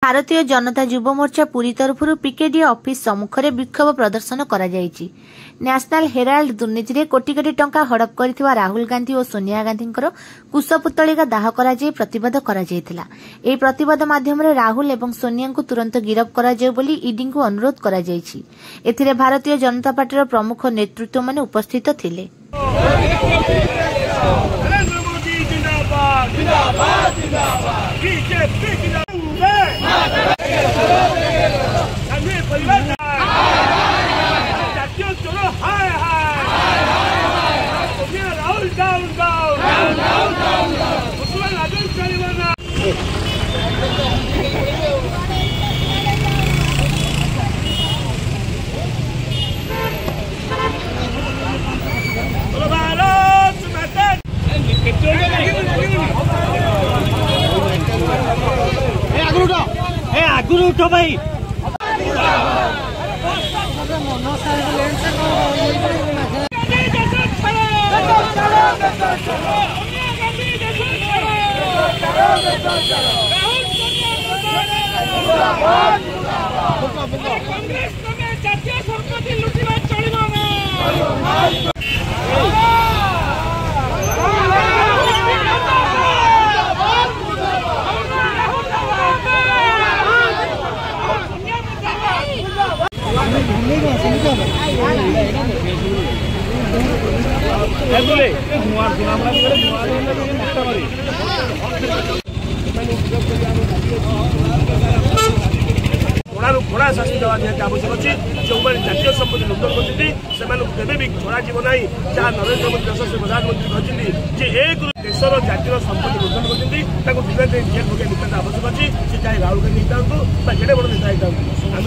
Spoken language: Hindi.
भारतीय जनता युव मोर्चा पुरी तरफ पीकेडी ऑफिस सम्मुख में विक्षोभ प्रदर्शन करा जायछि। नेशनल हेराल्ड दुर्नीति रे कोटी कोटी टंका हड़प करथिबा राहुल गांधी और सोनिया गांधी कुशपुतलिका दाह करा जाय प्रतिवाद करा जायथिला। एही प्रतिवाद माध्यम रे राहुल एवं सोनिया को तुरंत गिरफ्त करा जाय बोली ईडी को अनुरोध करा जायछि। एथिरे भारतीय जनता पार्टी प्रमुख नेतृत्व माने उपस्थित थिले। आगुरु उठो भाई घोड़ा शास्ति देवा निहत आवश्यक अच्छी जो जातीय संपत्ति लुटन करते भी छोड़ा जीव ना जहाँ नरेंद्र मोदी देश से प्रधानमंत्री कहते एक देशर जातीय संपत्ति लुटन करते जेल पकड़ नितांत आवश्यक अच्छी से चाहे राहुल गांधी होता जेडे बड़ नेता होता